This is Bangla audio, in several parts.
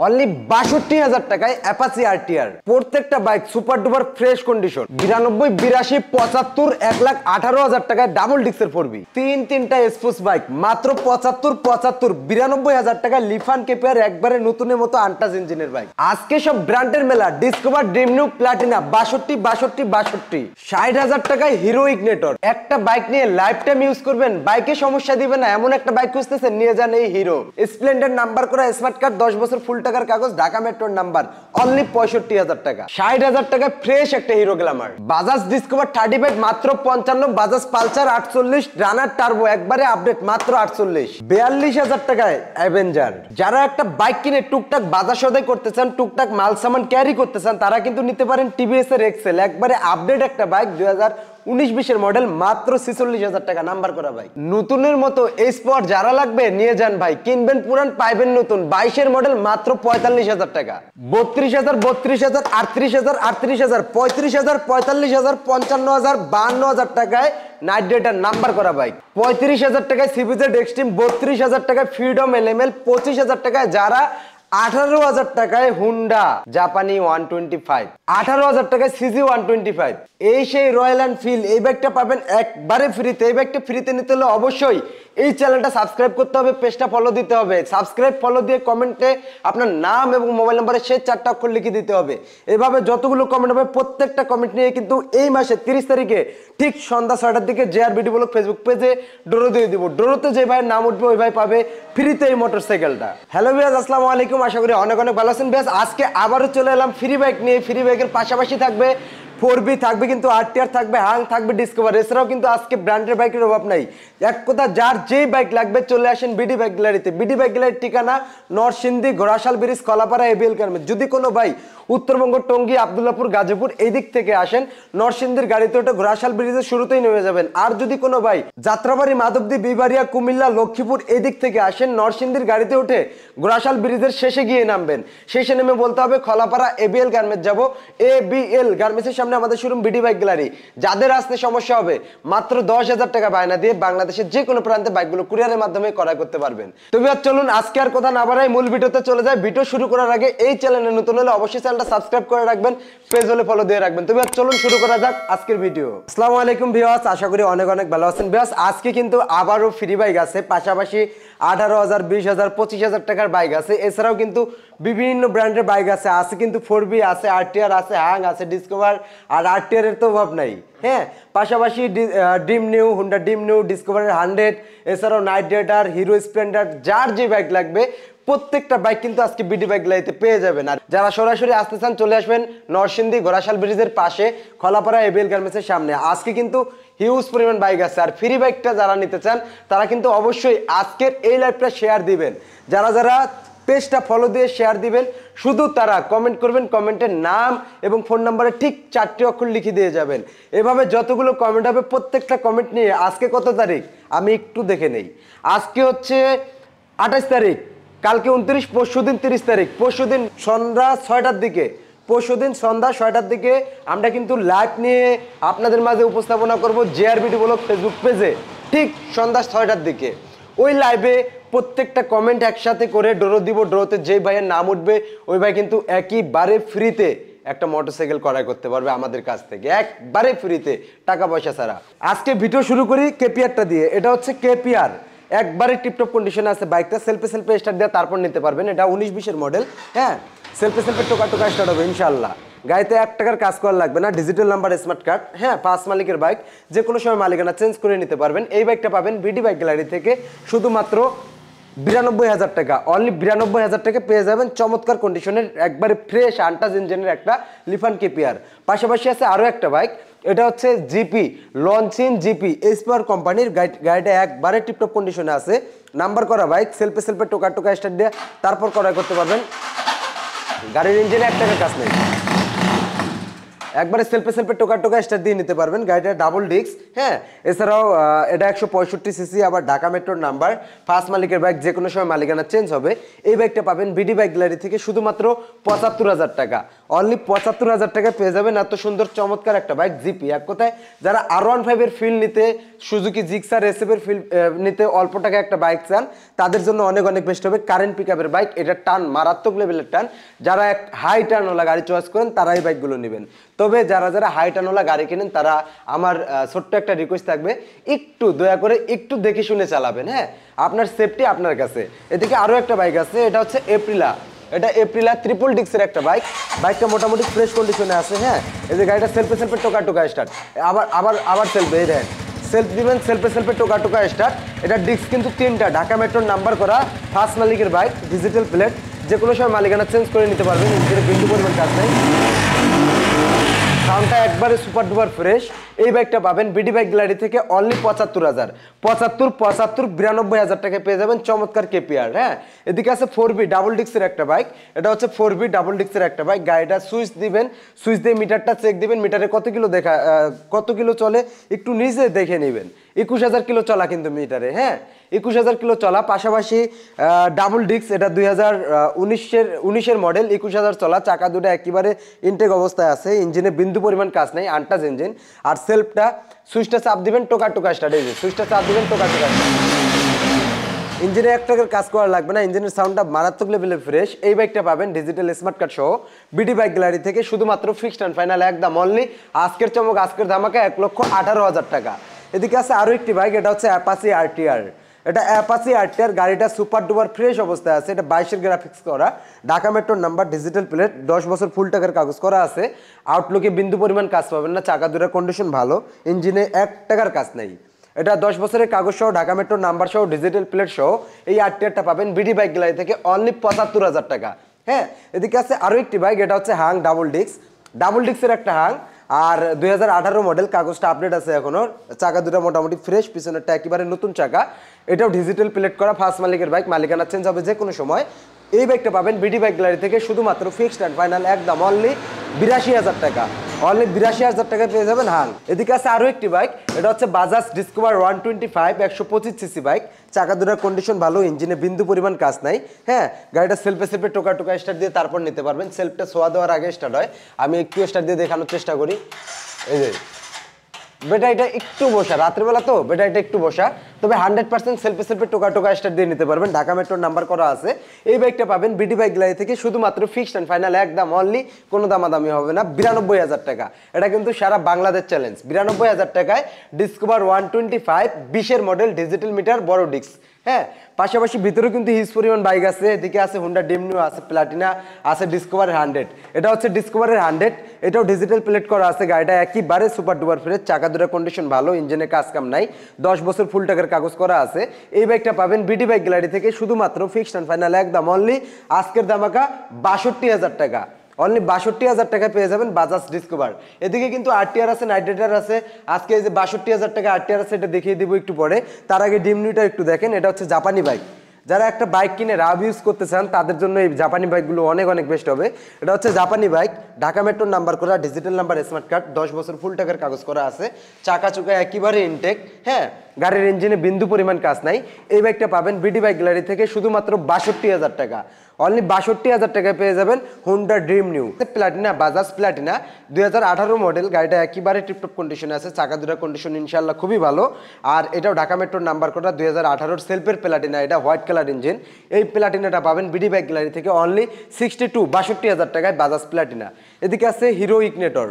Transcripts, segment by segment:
অনলি ৬২,০০০ টাকায় অ্যাপাচি আরটিআর। প্রত্যেকটা bike super duper fresh condition. ৯২, ৮২, ৭৫, ১,১৮,০০০ টাকায় ডাবল ডিক্সের 4B। তিনটা স্পোর্টস বাইক মাত্র ৭৫, ৭৫, ৯২,০০০ টাকায় লিফান কেপিআর একবারে নতুনের মতো আনটাচ ইঞ্জিনের বাইক। আজকে সব ব্র্যান্ডের মেলা, ডিসকভার, ড্রিম নিউ, প্লাটিনা ৬২, ৬২, ৬২। ৬০,০০০ টাকায় হিরো ইগনিটর। একটা বাইক নিয়ে লাইফ টাইম ইউজ করবেন, বাইকে সমস্যা দিবে না এমন একটা বাইক খুঁজতেছেন, নিয়ে যান এই হিরো স্প্লেন্ডার নাম্বার করা স্মার্ট কার্ড, 10 বছর ফুল টাকার কাগজ, ঢাকা মেট্রোর নাম্বার, অনলি ৬৫,০০০ টাকা। ৬০,০০০ টাকায় ফ্রেশ একটা হিরো গ্ল্যামার। বাজাজ ডিসকভার 35 মাত্র ৫৫। বাজাজ পালসার ৪৮, রানার টার্বো একবারে আপডেট মাত্র ৪৮। ৪২,০০০ টাকায় অ্যাভেঞ্জার। যারা একটা বাইক কিনে টুকটাক বাজার সদাই করতে চান, টুকটাক মাল সামান ক্যারি করতে চান, তারা কিন্তু নিতে পারেন টিভিএস এর এক্সেল, একবারে আপডেট একটা বাইক, ২০১৯-২০ মডেল, মাত্র ৪৬,০০০ টাকা নাম্বার করা বাইক। নতুনের মতো এই স্পট যারা লাগবে নিয়ে যান ভাই, কিনবেন পুরান পাইবেন নতুন। ২২ মডেল মাত্র ৪৫,০০০ টাকা। ৩২,০০০, ৩২,০০০, ৩৮,০০০, ৩৮,০০০, ৩৫,০০০, ৪৫,০০০, ৫৫,০০০, ৫২,০০০ টাকায় নাইট রাইডার নাম্বার করা বাইক। ৩৫,০০০ টাকায় সিবিজেড এক্সট্রিম, ৩২,০০০ টাকায় ফ্রিডম এলএমএল, ২৫,০০০ টাকায় যারা, ১৮,০০০ টাকায় হুন্ডা জাপানি 125, ১৮,০০০ টাকায় সিজি 125। এই সেই রয়্যাল এনফিল্ড, এই বাইকটা পাবেন একবারে ফ্রিতে। এই বাইকটা ফ্রিতে নিতে হলে অবশ্যই এই চ্যানেলটা সাবস্ক্রাইব করতে হবে, পেজটা ফলো দিতে হবে। সাবস্ক্রাইব ফলো দিয়ে কমেন্টে আপনার নাম এবং মোবাইল নাম্বারে সেই 4টা অক্ষর লিখে দিতে হবে। এভাবে যতগুলো কমেন্ট হবে প্রত্যেকটা কমেন্ট নিয়ে কিন্তু এই মাসে 30 তারিখে ঠিক সন্ধ্যা 6টার দিকে জেআর ভিডিও ব্লগ ফেসবুক পেজে ড্র দিয়ে দিব। ড্রোতে যে ভাইয়ের নাম উঠবে ওই ভাই পাবে ফ্রিতে এই মোটরসাইকেলটা। হ্যালো ভিউয়ার্স, আসসালামু আলাইকুম, আশা করি অনেক অনেক ভালো আছেন। ভিউয়ার্স, আজকে আবারও চলে এলাম ফ্রি বাইক নিয়ে। ফ্রি বাইকের পাশাপাশি থাকবে 4B, থাকবে কিন্তু আরটিআর, থাকবে হাং, থাকবে ডিসকভার। এছাড়াও কিন্তু আজকে ব্র্যান্ডের বাইকের অভাব নাই। এক কথা, যার যেই বাইক লাগবে চলে আসেন বিডি বাইক গ্যালারিতে। বিডি বাইক গ্যালারির ঠিকানা Narsingdi, Ghorashal bridge, Kalapara, ABL garments. যদি কোনো ভাই উত্তরবঙ্গ, টঙ্গী, আবদুল্লাপুর, গাজীপুর এই দিক থেকে আসেন, নরসিংদীর গাড়িতে ওটা ঘোড়াশাল ব্রিজের শুরুতেই নেমে যাবেন। আর যদি কোনো ভাই যাত্রাবাড়ি, মাধবদী, বিবাড়িয়া, কুমিল্লা, লক্ষ্মীপুর এই দিক থেকে আসেন, নরসিংদীর গাড়িতে উঠে ঘোড়াশাল ব্রিজের শেষে গিয়ে নামবেন। শেষে নেমে বলতে হবে খলাপাড়া এবিএল গার্মেন্টস যাবো। এবিএল গার্মেন্টসের সামনে আমাদের শোরুম বিডি বাইক গ্যালারি। যাদের আসতে সমস্যা হবে মাত্র ১০,০০০ টাকা বায়না দিয়ে বাংলাদেশের যে কোনো প্রান্তে বাইকগুলো কুরিয়ারের মাধ্যমে ক্রয় করতে পারবেন। তবে আর চলুন আজকে আর কথা না বাড়াই মূল ভিডিওতে চলে যায়। ভিডিও শুরু করার আগে এই চ্যানেলে নতুন হলে অবশ্যই চ্যানেলটা সাবস্ক্রাইব করে রাখবেন, পেজ হলে ফলো দিয়ে রাখবেন। তবে আর চলুন শুরু করা যাক আজকের ভিডিও। আসসালামু আলাইকুম ভিউয়ার্স, আশা করি অনেক অনেক ভালো আছেন। ভিউয়ার্স, আজকে কিন্তু আবারও ফ্রি বাইক আছে, পাশাপাশি ১৮,০০০, ২০,০০০, ২৫,০০০ টাকার বাইক আছে। এছাড়াও কিন্তু বিভিন্ন ব্র্যান্ডের বাইক আছে। আছে কিন্তু 4B আছে, আরটিআর আছে, হাং আছে, ডিসকভার। আর আরটিআর এর তো অভাব নাই। হ্যাঁ, পাশাপাশি Dream Neo, Honda Dream Neo, ডিসকভারের 100, এছাড়াও নাইট রাইডার, হিরো স্প্লেন্ডার, যার যে বাইক লাগবে প্রত্যেকটা বাইক কিন্তু আজকে বিডি বাইক গ্যালারিতে পেয়ে যাবেন। আর যারা সরাসরি আসতে চান চলে আসবেন নরসিংদী, ঘোড়াশাল ব্রিজের পাশে, খলাপাড়া এবিএল গার্মেন্টসের সামনে। আজকে কিন্তু হিউজ পরিমাণ বাইক আছে। আর ফ্রি বাইকটা যারা নিতে চান তারা কিন্তু অবশ্যই আজকের এই লাইভটা শেয়ার দিবেন। যারা যারা পেজটা ফলো দিয়ে শেয়ার দিবেন, শুধু তারা কমেন্ট করবেন, কমেন্টের নাম এবং ফোন নাম্বারে ঠিক 4টি অক্ষর লিখে দিয়ে যাবেন। এভাবে যতগুলো কমেন্ট হবে প্রত্যেকটা কমেন্ট নিয়ে আজকে কত তারিখ আমি একটু দেখে নেই। আজকে হচ্ছে 28 তারিখ, কালকে 29, পরশুদিন 30 তারিখ। পরশুদিন সন্ধ্যা 6টার দিকে, পরশুদিন সন্ধ্যা 6টার দিকে আমরা কিন্তু লাইভ নিয়ে আপনাদের মাঝে উপস্থাপনা করব জেআর ভিডিও ব্লগ ফেসবুক পেজে ঠিক সন্ধ্যা 6টার দিকে। ওই লাইভে প্রত্যেকটা কমেন্ট একসাথে করে ড্র দিব। ড্রতে যে ভাইয়ের নাম উঠবে ওই ভাই কিন্তু একইবারে ফ্রিতে একটা মোটরসাইকেল ক্রয় করতে পারবে আমাদের কাছ থেকে, একবারে ফ্রিতে, টাকা পয়সা ছাড়া। আজকে ভিডিও শুরু করি কেপিআরটা দিয়ে। এটা হচ্ছে কেপিআর, একবারে টিপটপ কন্ডিশনে আছে বাইকটা। সেলফে স্টার্ট দিয়ে তারপর নিতে পারবেন। এটা 19-20 মডেল। হ্যাঁ, সেলফে টোকা স্টার্ট হবে ইনশাল্লাহ। গাড়িতে 1 টাকার কাজ করা লাগবে না, ডিজিটাল নাম্বার, স্মার্ট কার্ড। হ্যাঁ, 5 মালিকের বাইক, যে কোনো সময় মালিকানা চেঞ্জ করে নিতে পারবেন। এই বাইকটা পাবেন বিডি বাইক গ্যালারি থেকে শুধুমাত্র ৯২,০০০ টাকা। অনলি ৯২,০০০ টাকা পেয়ে যাবেন চমৎকার কন্ডিশনের একবারে ফ্রেশ আনটাচ ইঞ্জিনের একটা লিফান কেপিআর। পাশাপাশি আছে আরও একটা বাইক, এটা হচ্ছে জিপি, লঞ্চিং জিপি, এসপাওয়ার কোম্পানির। গাড়িটা একবারে টিপটপ কন্ডিশনে আছে, নাম্বার করা বাইক। সেলফে টোকা স্টার্ট দিয়ে তারপর ক্রয় করতে পারবেন। গাড়ির ইঞ্জিনে 1 টাকার কাজ নেই, একবারে সেলফে টোকা স্টার্ট দিয়ে নিতে পারবেন। গাড়িটা ডাবল ডিস্ক। হ্যাঁ, এছাড়াও এটা 165 সিসি, আবার ঢাকা মেট্রোর নাম্বার, 5 মালিকের বাইক, যে কোনো সময় মালিকানা চেঞ্জ হবে। এই বাইকটা পাবেন বিডি বাইক গ্যালারি থেকে শুধুমাত্র ৭৫,০০০ টাকা। অনলি ৭৫,০০০ টাকায় পেয়ে যাবেন এত সুন্দর চমৎকার একটা বাইক জিপি। এক কথায় যারা R15 এর ফিল নিতে, সুজুকি জিক্সার এসএফ এর ফিল নিতে অল্প টাকায় একটা বাইক চান, তাদের জন্য অনেক অনেক বেস্ট হবে। কারেন্ট পিকআপের বাইক, এটা টান মারাত্মক লেভেলের টান। যারা এক হাই টার্নওয়ালা গাড়ি চয়েস করেন তারা এই বাইকগুলো নেবেন। তবে যারা যারা হাই টার্নওয়ালা গাড়ি কেনেন তারা আমার ছোট্ট একটা রিকোয়েস্ট থাকবে, একটু দয়া করে একটু দেখে শুনে চালাবেন। হ্যাঁ, আপনার সেফটি আপনার কাছে। এদিকে আরো একটা বাইক আছে, এটা হচ্ছে এপ্রিলা। এটা এপ্রিলা ট্রিপল ডিক্সের একটা বাইক। বাইকটা মোটামুটি ফ্রেশ কন্ডিশনে আছে। হ্যাঁ, এই যে গাড়িটা সেলফে সেলফে টোকা টোকা স্টার্ট, আবার আবার আবার সেলফে, এই দেখেন সেলফ দিবেন, সেলফে সেলফে টোকা টোকা স্টার্ট। এটা ডিস্ক কিন্তু 3টা, ঢাকা মেট্রোর নাম্বার করা, ফার্স্ট মালিকের বাইক, ডিজিটাল প্লেট, যে কোনো সময় মালিকানা চেঞ্জ করে নিতে পারবেন, ইঞ্জিনের বিন্দু পরিমাণ কাজ নেই। সাউন্ডটা একবারে সুপার ডুপার ফ্রেশ। এই বাইকটা পাবেন বিডি বাইক গ্যালারি থেকে অনলি ৭৫,০০০, ৯২,০০০ টাকায় পেয়ে যাবেন চমৎকার কেপিআর। হ্যাঁ, এদিকে আছে 4B ডাবল ডিক্সের একটা বাইক। এটা হচ্ছে 4B ডাবল ডিক্সের একটা বাইক। গাড়িটা সুইচ দিবেন, সুইচ দিয়ে মিটারটা চেক দিবেন, মিটারে কত কিলো চলে একটু নিজে দেখে নেবেন। ২১,০০০ কিলো চলা কিন্তু মিটারে। হ্যাঁ, ২১,০০০ কিলো চলা। পাশাপাশি ডাবল ডিক্স, এটা ২০১৯-এর মডেল, ২১,০০০ চলা। চাকা দুটো একেবারে ইনটেক অবস্থায় আছে, ইঞ্জিনে বিন্দু পরিমাণ কাজ নেই, আনটাচ ইঞ্জিন। আর সেলফটা সুইচটা চাপ দিবেন, টোকা টোকা স্টার্ট। এই যে সুইচটা চাপ দিবেন, টোকা টোকা স্টার্ট। ইঞ্জিনে এক টাকার কাজ করা লাগবে না, ইঞ্জিনের সাউন্ডটা মারাত্মক লেভেলে ফ্রেশ। এই বাইকটা পাবেন ডিজিটাল স্মার্ট কার্ড সহ বিডি বাইক গ্যালারি থেকে শুধুমাত্র ফিক্সড অ্যান্ড ফাইনাল একদম অনলি আজকের চমক, আজকের ধামাকা ১,১৮,০০০ টাকা। এদিকে আছে আরো একটি বাইক, এটা হচ্ছে অ্যাপাচি আরটিআর। এটা অ্যাপাচি আরটিআর গাড়িটা সুপার ডুপার ফ্রেশ অবস্থায় আছে। এটা ২২-এর গ্রাফিক্স করা, ঢাকা মেট্রোর নাম্বার, ডিজিটাল প্লেট, ১০ বছর ফুল টাকার কাগজ করা আছে। আউটলুকে বিন্দু পরিমাণ কাজ পাবেন না, চাকা দুটার কন্ডিশন ভালো, ইঞ্জিনে ১ টাকার কাজ নেই। এটা ১০ বছরের কাগজ সহ, ঢাকা মেট্রোর নাম্বার সহ, ডিজিটাল প্লেট সহ এই আরটিআরটা পাবেন বিডি বাইক গ্যালারি থেকে অনলি ৭৫,০০০ টাকা। হ্যাঁ, এদিকে আছে আরো একটি বাইক, এটা হচ্ছে হাং ডাবল ডিক্সের একটা হাং। আর ২০১৮ মডেল, কাগজটা আপডেট আছে এখনো। চাকা দুটো মোটামুটি ফ্রেশ, পিছনেরটা একেবারে নতুন চাকা। এটাও ডিজিটাল প্লেট করা, ফার্স্ট মালিকের বাইক, মালিকানা চেঞ্জ হবে যে কোনো সময়। এই বাইকটা পাবেন বিডি বাইক গ্যালারি থেকে শুধুমাত্র ফিক্সড অ্যান্ড ফাইনাল একদম অনলি ৮২,০০০ টাকা। অনলি ৮২,০০০ টাকায় পেয়ে যাবেন হাং। এদিকে আছে আরো একটি বাইক, এটা হচ্ছে বাজাজ ডিসকভার 125 ১২৫ সিসি বাইক। চাকা দুটার কন্ডিশন ভালো, ইঞ্জিনে বিন্দু পরিমাণ কাজ নাই। হ্যাঁ, গাড়িটা সেলফে সেলফে টোকা টোকা স্টার্ট দিয়ে তারপর নিতে পারবেন। সেলফটা ছোঁয়া দেওয়ার আগে স্টার্ট হয়, আমি একটু স্টার্ট দিয়ে দেখানোর চেষ্টা করি। এই যে ব্যাটারিটা একটু বসা, রাত্রিবেলা তো ব্যাটারিটা একটু বসা, তবে ১০০% সেলফে সেলফে টোকা টোকা স্টার্ট দিয়ে নিতে পারবেন। ঢাকা মেট্রোর নাম্বার করা আছে। এই বাইকটা পাবেন বিডি বাইক গ্যালারি থেকে শুধুমাত্র ফিক্সড অ্যান্ড ফাইনাল একদম অনলি, কোনো দামাদামি হবে না, ৯২,০০০ টাকা। এটা কিন্তু সারা বাংলাদেশ চ্যালেঞ্জ। ৯২,০০০ টাকায় ডিসকভার 125 ২০-এর মডেল, ডিজিটাল মিটার, বড় ডিস্ক। হ্যাঁ, পাশাপাশি ভিতরে কিন্তু হিউজ পরিমাণ বাইক আছে। এদিকে আছে হুন্ডা ড্রিম নিউ, আছে প্লাটিনা, আছে ডিসকভারের 100। এটা হচ্ছে ডিসকভারের 100, এটাও ডিজিটাল প্লেট করা আছে। গাড়িটা একেবারে সুপার ডুপার ফ্রেশ, চাকা দুটার কন্ডিশন ভালো, ইঞ্জিনে কাজ কাম নাই, ১০ বছর ফুল টাকার কাগজ করা আছে। এই বাইকটা পাবেন বিডি বাইক গ্যালারি থেকে শুধুমাত্র ফিক্সড অ্যান্ড ফাইনাল একদম অনলি আজকের ধামাকা ৬২,০০০ টাকা। অনলি ৬২,০০০ টাকায় পেয়ে যাবেন বাজাজ ডিসকভার। এদিকে কিন্তু আরটিআর আছে, নাইট রাইডার আছে। আজকে এই যে ৬২,০০০ টাকা আরটিআর আছে, এটা দেখিয়ে দিব একটু পরে। তার আগে ড্রিম নিউটা একটু দেখেন। এটা হচ্ছে জাপানি বাইক। যারা একটা বাইক কিনে রাব ইউজ করতে চান তাদের জন্য এই জাপানি বাইকগুলো অনেক অনেক বেস্ট হবে। এটা হচ্ছে জাপানি বাইক, ঢাকা মেট্রোর নাম্বার করা, ডিজিটাল নাম্বার, স্মার্ট কার্ড, ১০ বছর ফুল টাকার কাগজ করা আছে। চাকা চুকা একেবারে ইনটেক। হ্যাঁ, গাড়ির ইঞ্জিনে বিন্দু পরিমাণ কাজ নাই। এই বাইকটা পাবেন বিডি বাইক গ্যালারি থেকে শুধুমাত্র ৬২,০০০ টাকা। অনলি ৬২,০০০ টাকায় পেয়ে যাবেন Honda Dream new Platina, Bajaj Platina ২০১৮ model. গাড়িটা একেবারে টিপটপ কন্ডিশনে আছে, চাকা দুটার কন্ডিশন ইনশাল্লাহ খুবই ভালো। আর এটাও ঢাকা মেট্রোর নাম্বার করা, ২০১৮ সেলফের প্লাটিনা, এটা হোয়াইট কালার ইঞ্জিন। এই প্লাটিনাটা পাবেন বিডি বাইক গ্যালারি থেকে অনলি ৬২,০০০ টাকায় বাজাজ প্লাটিনা। এদিকে আছে hero Ignitor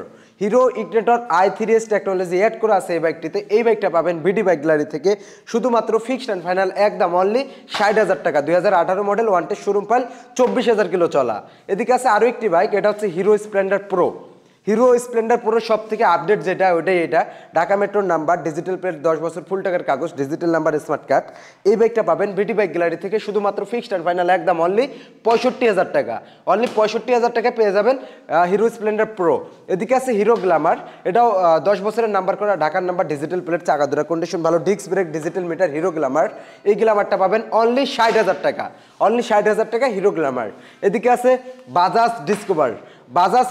i3s technology add করা আছে এই বাইকটিতে। এই বাইকটা পাবেন বিডি বাইক গ্যালারি থেকে শুধুমাত্র ফিক্সড অ্যান্ড ফাইনাল একদম অনলি ৬০,০০০ টাকা। ২০১৮ model, one test showroom file, ২৪,০০০ kilo চলা। এদিকে আছে আরো একটি বাইক, এটা হচ্ছে হিরো স্প্লেন্ডার প্রো সব থেকে আপডেট যেটা ওইটাই। এটা ঢাকা মেট্রোর নাম্বার, ডিজিটাল প্লেট, ১০ বছর ফুল টাকার কাগজ, ডিজিটাল নাম্বার, স্মার্ট কার্ড। এই বাইকটা পাবেন বিডি বাইক গ্যালারি থেকে শুধুমাত্র ফিক্সড অ্যান্ড ফাইনাল একদম অনলি ৬৫,০০০ টাকা। অনলি ৬৫,০০০ টাকায় পেয়ে যাবেন হিরো স্প্লেন্ডার প্রো। এদিকে আছে হিরো গ্ল্যামার, এটাও ১০ বছরের নাম্বার করা, ঢাকার নাম্বার, ডিজিটাল প্লেট, চাকা দুটা কন্ডিশন ভালো, disc brake, digital meter, hero Glamour. এই গ্ল্যামারটা পাবেন অনলি ৬০,০০০ টাকা। অনলি ৬০,০০০ টাকা হিরো গ্ল্যামার। এদিকে আছে বাজাজ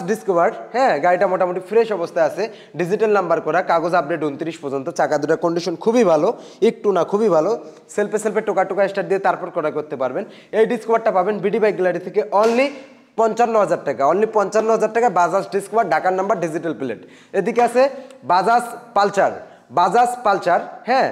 ডিসকভার। হ্যাঁ, গাড়িটা মোটামুটি ফ্রেশ অবস্থায় আছে, ডিজিটাল নাম্বার করা, কাগজ আপডেট ২৯ পর্যন্ত, চাকা দুটা কন্ডিশন খুবই ভালো, একটু না খুবই ভালো। সেলফে টোকা স্টার্ট দিয়ে তারপর করা করতে পারবেন। এই ডিসকভারটা পাবেন বিডি বাইক গ্যালারি থেকে অনলি 55,000 টাকা, অনলি 55,000 টাকা বাজাজ ডিসকভার, ঢাকার নাম্বার, ডিজিটাল প্লেট। এদিকে আছে বাজাজ পালসার, বাজাজ পালসার, হ্যাঁ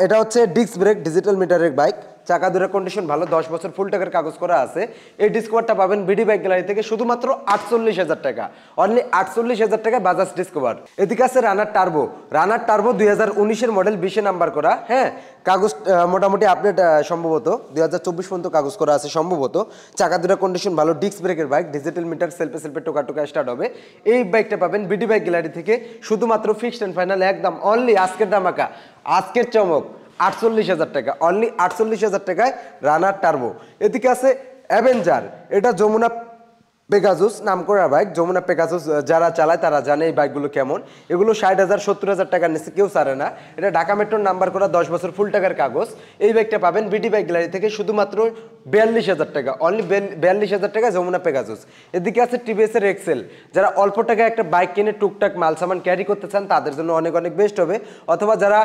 এটা হচ্ছে ডিস্ক ব্রেক ডিজিটাল মিটারের বাইক, চাকা দুটো কন্ডিশন ভালো, 10 বছর ফুল টাকার কাগজ করা আছে। এই ডিসকভারটা পাবেন বিডি বাইক গ্যালারি থেকে শুধুমাত্র 48,000 টাকা, অনলি 48,000 টাকায় বাজাজ ডিসকভার। এদিকে আছে রানার টার্বো, রানার টার্বো 2019-এর মডেল, 20-এ নাম্বার করা, হ্যাঁ কাগজ মোটামুটি আপডেট, সম্ভবত 2024 পর্যন্ত কাগজ করা আছে সম্ভবত। চাকা দুটো কন্ডিশন ভালো, ডিস্ক ব্রেকের বাইক, ডিজিটাল মিটার, সেলফে সেলফে টোকা টোকা স্টার্ট হবে। এই বাইকটা পাবেন বিডি বাইক গ্যালারি থেকে শুধুমাত্র ফিক্সড এন্ড ফাইনাল একদম অনলি আজকের দামাকা, আজকের চমক 48,000 টাকা, অনলি 48,000 টাকায় রানার টার্বো। এদিকে আছে অ্যাভেঞ্জার, এটা যমুনা পেগাজুস নাম করা বাইক, যমুনা পেগাজুস যারা চালায় তারা জানে এই বাইকগুলো কেমন। এগুলো 60,000 70,000 টাকার নিচে কেউ ছাড়ে না। এটা ঢাকা মেট্রোর নাম্বার করা, 10 বছর ফুল টাকার কাগজ। এই বাইকটা পাবেন বিডি বাইক গ্যালারি থেকে শুধুমাত্র 42,000 টাকা, অনলি 42,000 টাকা যমুনা পেগাজুস। এদিকে আছে টিভিএস এর এক্সেল, যারা অল্প টাকায় একটা বাইক কিনে টুকটাক মাল সামান ক্যারি করতে চান তাদের জন্য অনেক অনেক বেস্ট হবে। অথবা যারা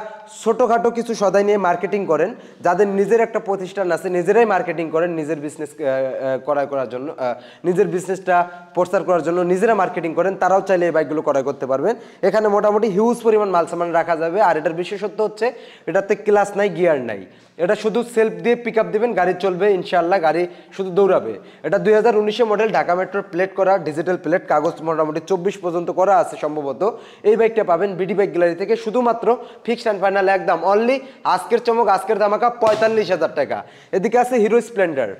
ছোটোখাটো কিছু সদাই নিয়ে মার্কেটিং করেন, যাদের নিজের একটা প্রতিষ্ঠান আছে, নিজেরাই মার্কেটিং করেন নিজের বিজনেস করার জন্য, নিজের বিজনেসটা প্রচার করার জন্য নিজেরা মার্কেটিং করেন, তারাও চাইলে এই বাইকগুলো ক্রয় করতে পারবেন। এখানে মোটামুটি হিউজ পরিমাণ মাল সামান রাখা যাবে। আর এটার বিশেষত্ব হচ্ছে এটাতে ক্লাস নাই, গিয়ার নাই, এটা শুধু সেলফ দিয়ে পিক আপ দেবেন, গাড়ি চলবে ইনশাল্লাহ, গাড়ি শুধু দৌড়াবে। এটা 2019 মডেল, ঢাকা মেট্রোর প্লেট করা, ডিজিটাল প্লেট, কাগজ মোটামুটি 24 পর্যন্ত করা আছে সম্ভবত। এই বাইকটা পাবেন বিডি বাইক গ্যালারি থেকে শুধুমাত্র ফিক্সড অ্যান্ড ফাইনাল একদম অনলি আজকের চমক, আজকের দামাকা 45,000 টাকা। এদিকে আছে হিরো স্প্লেন্ডার,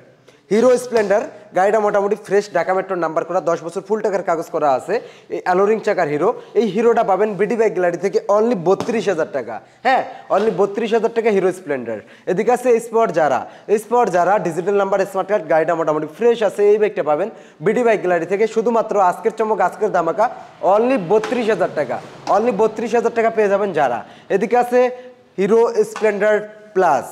হিরো স্প্লেন্ডার গাড়িটা মোটামুটি ফ্রেশ, ঢাকা মেট্রোর নাম্বার করা, 10 বছর ফুল টাকার কাগজ করা আছে। এই অ্যালোরিং চাকার হিরো, এই হিরোটা পাবেন বিডি বাইক গ্যালারি থেকে অনলি 32,000 টাকা, হ্যাঁ অনলি 32,000 টাকা হিরো স্প্লেন্ডার। এদিকে আছে স্পট যারা, স্পট যারা ডিজিটাল নাম্বার স্মার্ট কার্ড, গাড়িটা মোটামুটি ফ্রেশ আছে। এই বাইকটা পাবেন বিডি বাইক গ্যালারি থেকে শুধুমাত্র আজকের চমক, আজকের দামাকা অনলি 32,000 টাকা, অনলি 32,000 টাকা পেয়ে যাবেন যারা। এদিকে আছে hero Splendor plus,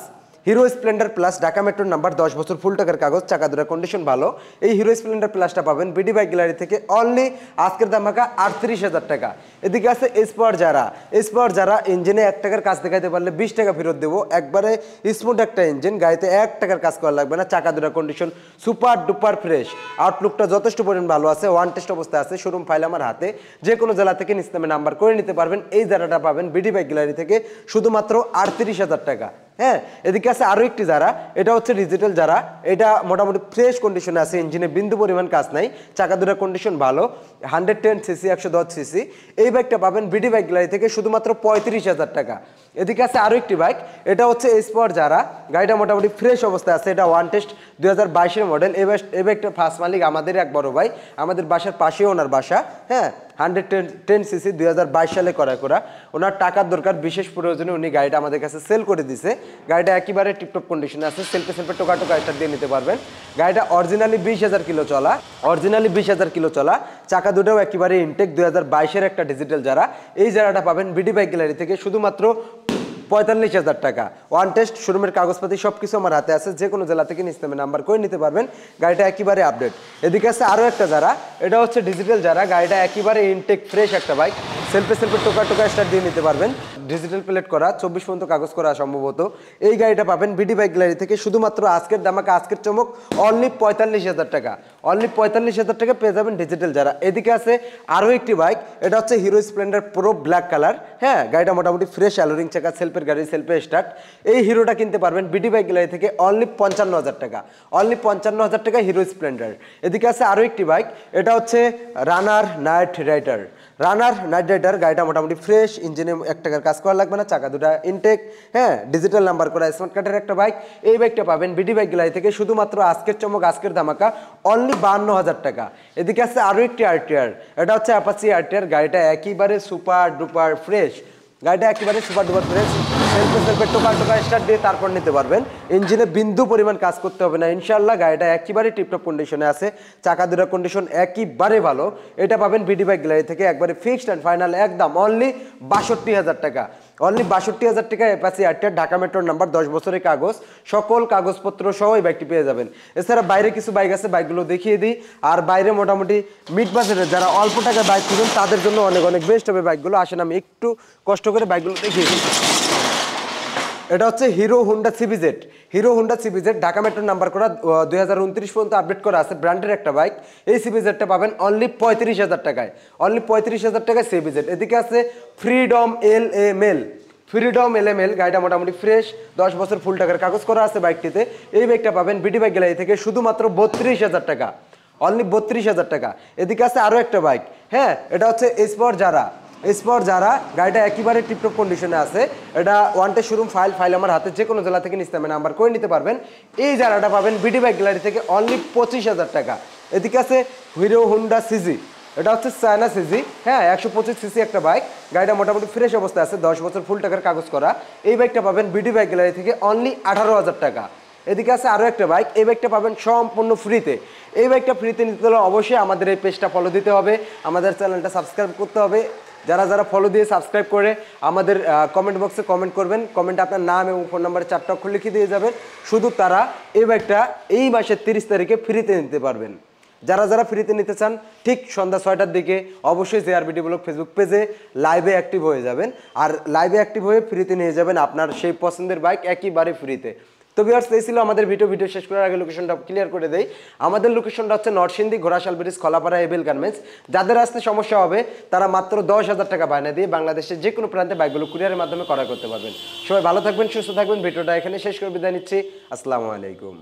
hero Splendor plus, Dhaka মেট্রোর নাম্বার, 10 বছর ফুল টাকার কাগজ, চাকা দুটার কন্ডিশন ভালো। এই হিরো স্প্লেন্ডার প্লাসটা পাবেন বিডি বাইক গ্যালারি থেকে অনলি আজকের দামাকা 38,000 টাকা। এদিকে আছে স্পট যারা, স্পট যারা ইঞ্জিনে 1 টাকার কাজ দেখাইতে পারলে 20 টাকা ফেরত দেবো, একবারে স্মুথ একটা ইঞ্জিন, গাড়িতে 1 টাকার কাজ করা লাগবে না, চাকা দুটার কন্ডিশন সুপার ডুপার ফ্রেশ, আউটলুকটা যথেষ্ট পরিমাণ ভালো আছে, ওয়ান টেস্ট অবস্থায় আছে, শোরুম ফাইল আমার হাতে, যে কোনো জেলা থেকে নিজ নামে নাম্বার করে নিতে পারবেন। এই যারাটা পাবেন বিডি বাইক গ্যালারি থেকে শুধুমাত্র 38,000 টাকা, হ্যাঁ। এদিকে আছে আরো একটি যারা, এটা হচ্ছে ডিজিটাল যারা, এটা মোটামুটি ফ্রেশ কন্ডিশনে আছে, ইঞ্জিনে বিন্দু পরিমাণ কাজ নাই, চাকা দুটার কন্ডিশন ভালো, 110 সিসি 110 সিসি। এই বাইকটা পাবেন বিডি বাইক গ্যালারি থেকে শুধুমাত্র 35,000 টাকা। এদিকে আছে আরো একটি বাইক, এটা হচ্ছে স্পট যারা, গাড়িটা মোটামুটি ফ্রেশ অবস্থায় আছে, এটা ওয়ান টেস্ট 2022-এর মডেল। এই বাইকটা ফার্স্ট মালিক আমাদের এক বড় ভাই, আমাদের বাসার পাশেও ওনার বাসা, হ্যাঁ 110 সিসি 2022 সালে করা, ওনার টাকার দরকার, বিশেষ প্রয়োজনে উনি গাড়িটা আমাদের কাছে সেল করে দিছে। গাড়িটা একেবারে টিপটপ কন্ডিশনে আছে, সেলফে সেলফে টোকা টোকা স্টার্ট দিয়ে নিতে পারবেন। গাড়িটা অরিজিনালি 20,000 কিলো চলা, অরিজিনালি 20,000 কিলো চলা, চাকা দুটাও একেবারে ইনটেক, 2022-এর একটা ডিজিটাল যারা। এই যারাটা পাবেন বিডি বাইক গ্যালারি থেকে শুধুমাত্র 45,000 টাকা, ওয়ান টেস্ট, শোরুমের কাগজপাতি সবকিছু আমার হাতে আছে, যে কোনো জেলা থেকে নিজ নামে নাম্বার করে নিতে পারবেন, গাড়িটা একেবারে আপডেট। এদিকে আছে আরও একটা যারা, এটা হচ্ছে ডিজিটাল যারা, গাড়িটা একেবারে ইনটেক ফ্রেশ একটা বাইক, সেলফে সেলফে টোকা টোকা স্টার্ট দিয়ে নিতে পারবেন, ডিজিটাল প্লেট করা, 24 পর্যন্ত কাগজ করা সম্ভবত। এই গাড়িটা পাবেন বিডি বাইক গ্যালারি থেকে শুধুমাত্র আজকের দামাকা, আজকের চমক অনলি 45,000 টাকা, অনলি 45,000 টাকা পেয়ে যাবেন ডিজিটাল যারা। এদিকে আছে আরও একটি বাইক, এটা হচ্ছে hero Splendor pro black colour, হ্যাঁ গাড়িটা মোটামুটি ফ্রেশ, অ্যালোরিং চাকা, সেলফের গাড়ি, সেলফে স্টার্ট। এই হিরোটা কিনতে পারবেন বিডি বাইক গ্যালারি থেকে অনলি 55,000 টাকা, অনলি 55,000 টাকা হিরো স্প্লেন্ডার। এদিকে আছে আরও একটি বাইক, এটা হচ্ছে রানার নাইট রাইডার, রানার নাইট রাইডার, গাড়িটা মোটামুটি ফ্রেশ, ইঞ্জিনে 1 টাকার কাজ করা লাগবে না, চাকা দুটা ইনটেক, হ্যাঁ ডিজিটাল নাম্বার করা স্মার্ট কার্ডের একটা বাইক। এই বাইকটা পাবেন বিডি বাইক গ্যালারি থেকে শুধুমাত্র আজকের চমক, আজকের ধামাকা অনলি 52,000 টাকা। এদিকে আছে আরও একটি আরটিআর, এটা হচ্ছে অ্যাপাচি আরটিআর, গাড়িটা একেবারে সুপার ডুপার ফ্রেশ, গাড়িটা একেবারে সুপার ডুপার ফ্রেশ, সেলফে সেলফে টোকা টোকা স্টার্ট দিয়ে তারপর নিতে পারবেন, ইঞ্জিনে বিন্দু পরিমাণ কাজ করতে হবে না ইনশাল্লাহ, গাড়িটা একেবারে টিপটপ কন্ডিশনে আছে, চাকা দুটার কন্ডিশন একেবারে ভালো। এটা পাবেন বিডি বাইক গ্যালারি থেকে একবারে ফিক্সড অ্যান্ড ফাইনাল একদম অনলি 62,000 টাকা, অনলি 62,000 টাকা অ্যাপাচি আরটিআর, ঢাকা মেট্রোর নাম্বার, 10 বছরের কাগজ, সকল কাগজপত্র সহ এই বাইকটি পেয়ে যাবেন। এছাড়া বাইরে কিছু বাইক আছে, বাইকগুলো দেখিয়ে দিই। আর বাইরে মোটামুটি মিড বাজেটের যারা অল্প টাকায় বাইক কিনুন তাদের জন্য অনেক অনেক বেস্ট হবে বাইকগুলো। আসেন আমি একটু কষ্ট করে বাইকগুলো দেখিয়ে দিই। এটা হচ্ছে hero Honda CBZ. Hero Honda CBZ Dhaka metro number করা, 2029 পর্যন্ত আপডেট করা আছে, ব্র্যান্ডের একটা বাইক। এই সিবিজেডটা পাবেন অনলি 35,000 টাকায়, অনলি 35,000 টাকায় সিবিজেড। এদিকে আছে ফ্রিডম LML, ফ্রিডম LML গাড়িটা মোটামুটি ফ্রেশ, 10 বছর ফুল টাকার কাগজ করা আছে বাইকটিতে। এই বাইকটা পাবেন বিডি বাইক গ্যালারি থেকে শুধুমাত্র 32,000 টাকা, অনলি 32,000 টাকা। এদিকে আছে আরও একটা বাইক, হ্যাঁ, এটা হচ্ছে এসপর যারা, এসপর যারা গাড়িটা একেবারে টিপটপ কন্ডিশনে আছে। এটা ওয়ান্টেড শোরুম ফাইল আমার হাতে যে কোনো জেলা থেকে নিতে হবে, নাম্বার করে নিতে পারবেন। এই যারাটা পাবেন বিডি বাইক গ্যালারি থেকে অনলি 25,000 টাকা। এদিকে আছে হিরো হোন্ডা সিজি, এটা হচ্ছে চায়না সিজি, হ্যাঁ, 125 সিসি একটা বাইক। গাড়িটা মোটামুটি ফ্রেশ অবস্থায় আছে, 10 বছর ফুল টাকার কাগজ করা। এই বাইকটা পাবেন বিডি বাইক গ্যালারি থেকে অনলি 18,000 টাকা। এদিকে আছে আরও একটা বাইক, এই বাইকটা পাবেন সম্পূর্ণ ফ্রিতে। এই বাইকটা ফ্রিতে নিতে হলে অবশ্যই আমাদের এই পেজটা ফলো দিতে হবে, আমাদের চ্যানেলটা সাবস্ক্রাইব করতে হবে। যারা যারা ফলো দিয়ে সাবস্ক্রাইব করে আমাদের কমেন্ট বক্সে কমেন্ট করবেন, কমেন্টে আপনার নাম এবং ফোন নাম্বারে 4টা অক্ষর লিখে দিয়ে যাবেন, শুধু তারা এই বাইকটা এই মাসের 30 তারিখে ফ্রিতে নিতে পারবেন। যারা যারা ফ্রিতে নিতে চান ঠিক সন্ধ্যা 6টার দিকে অবশ্যই জেআরবিডি ব্লগ ফেসবুক পেজে লাইভে অ্যাক্টিভ হয়ে যাবেন, আর লাইভে অ্যাক্টিভ হয়ে ফ্রিতে নিয়ে যাবেন আপনার সেই পছন্দের বাইক একেবারে ফ্রিতে। তো ভিউয়ার্স, এই ছিল আমাদের ভিডিও শেষ করার আগে লোকেশনটা ক্লিয়ার করে দেই। আমাদের লোকেশনটা হচ্ছে Narsingdi Ghorashal bridge Khalapara Abel garments. যাদের আসতে সমস্যা হবে তারা মাত্র 10,000 টাকা বায়না দিয়ে বাংলাদেশের যে কোনো প্রান্তে বাইকগুলো কুরিয়ারের মাধ্যমে ক্রয় করতে পারবেন। সবাই ভালো থাকবেন, সুস্থ থাকবেন। ভিডিওটা এখানে শেষ করে বিদায় নিচ্ছি। আসসালামু আলাইকুম।